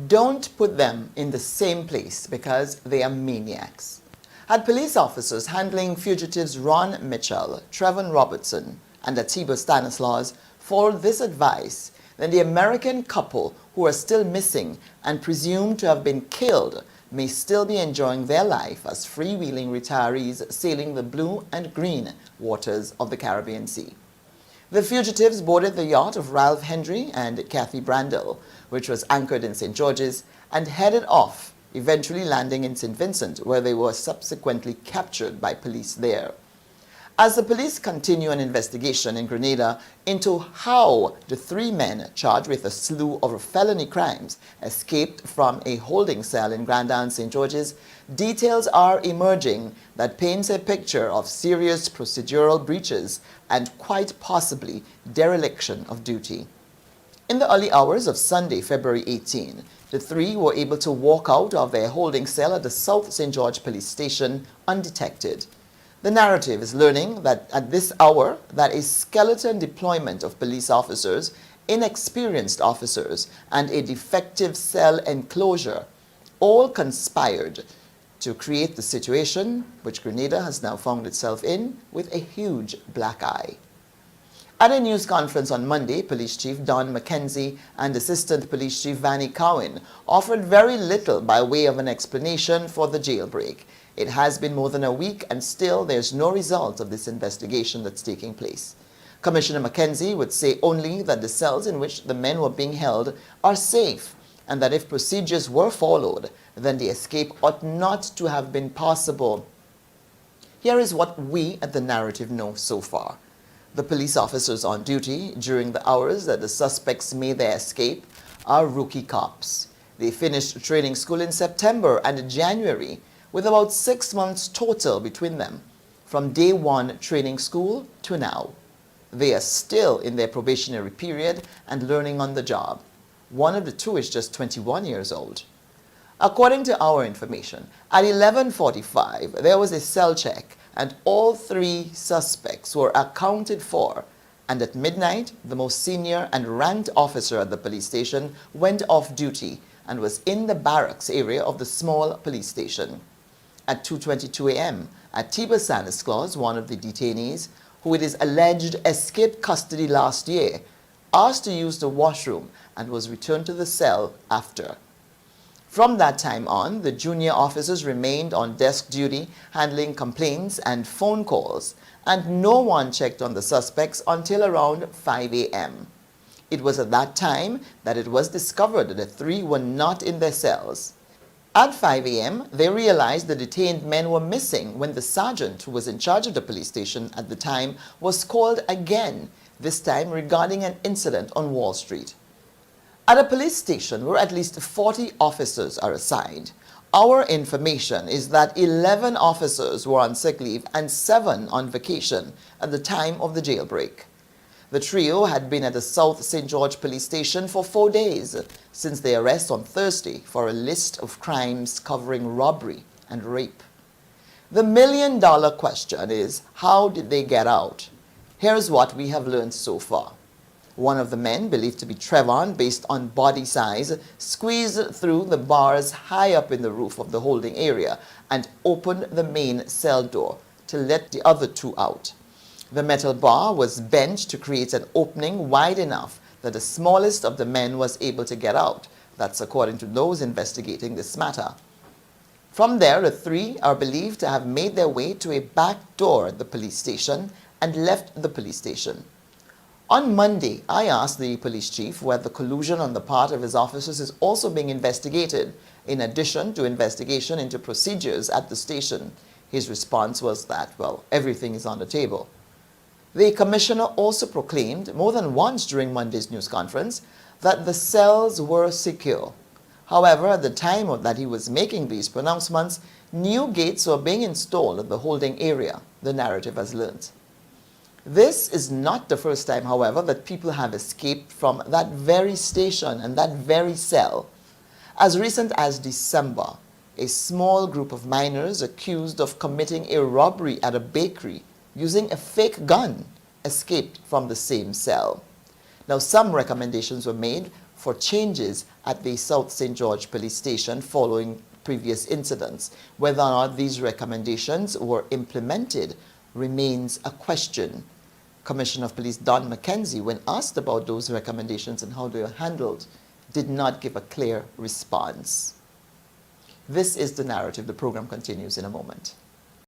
Don't put them in the same place because they are maniacs. Had police officers handling fugitives Ron Mitchell, Trevon Robertson, and Atiba Stanislaus followed this advice, then the American couple who are still missing and presumed to have been killed may still be enjoying their life as freewheeling retirees sailing the blue and green waters of the Caribbean Sea. The fugitives boarded the yacht of Ralph Hendry and Kathy Brandel, which was anchored in St. George's, and headed off, eventually landing in St. Vincent, where they were subsequently captured by police there. As the police continue an investigation in Grenada into how the three men charged with a slew of felony crimes escaped from a holding cell in Grenada and St. George's, details are emerging that paints a picture of serious procedural breaches and quite possibly dereliction of duty. In the early hours of Sunday, February 18, the three were able to walk out of their holding cell at the South St. George Police Station undetected. The narrative is learning that at this hour that a skeleton deployment of police officers, inexperienced officers, and a defective cell enclosure all conspired to create the situation which Grenada has now found itself in with a huge black eye. At a news conference on Monday, Police Chief Don McKenzie and Assistant Police Chief Vannie Cowan offered very little by way of an explanation for the jailbreak. It has been more than a week and still there's no result of this investigation that's taking place. Commissioner McKenzie would say only that the cells in which the men were being held are safe and that if procedures were followed, then the escape ought not to have been possible. Here is what we at the narrative know so far. The police officers on duty during the hours that the suspects made their escape are rookie cops. They finished training school in September and January, with about 6 months total between them, from day one training school to now. They are still in their probationary period and learning on the job. One of the two is just 21 years old. According to our information, at 11:45 there was a cell check and all three suspects were accounted for, and at midnight the most senior and ranked officer at the police station went off duty and was in the barracks area of the small police station. At 2:22 a.m., Atiba Stanislaus, one of the detainees, who it is alleged escaped custody last year, asked to use the washroom and was returned to the cell after. From that time on, the junior officers remained on desk duty, handling complaints and phone calls, and no one checked on the suspects until around 5 a.m. It was at that time that it was discovered that the three were not in their cells. At 5 a.m., they realized the detained men were missing when the sergeant who was in charge of the police station at the time was called again, this time regarding an incident on Wall Street. At a police station where at least 40 officers are assigned, our information is that 11 officers were on sick leave and 7 on vacation at the time of the jailbreak. The trio had been at the South St. George Police Station for 4 days since their arrest on Thursday for a list of crimes covering robbery and rape. The million-dollar question is, how did they get out? Here's what we have learned so far. One of the men, believed to be Trevon based on body size, squeezed through the bars high up in the roof of the holding area and opened the main cell door to let the other two out. The metal bar was bent to create an opening wide enough that the smallest of the men was able to get out. That's according to those investigating this matter. From there, the three are believed to have made their way to a back door at the police station and left the police station. On Monday, I asked the police chief whether collusion on the part of his officers is also being investigated, in addition to investigation into procedures at the station. His response was that, well, everything is on the table. The commissioner also proclaimed more than once during Monday's news conference that the cells were secure. However, at the time that he was making these pronouncements, new gates were being installed at the holding area, the narrative has learnt. This is not the first time, however, that people have escaped from that very station and that very cell. As recent as December, a small group of minors accused of committing a robbery at a bakery using a fake gun escaped from the same cell. Now, some recommendations were made for changes at the South St. George Police Station following previous incidents. Whether or not these recommendations were implemented remains a question. Commissioner of Police Don McKenzie, when asked about those recommendations and how they were handled, did not give a clear response. This is the narrative. The program continues in a moment.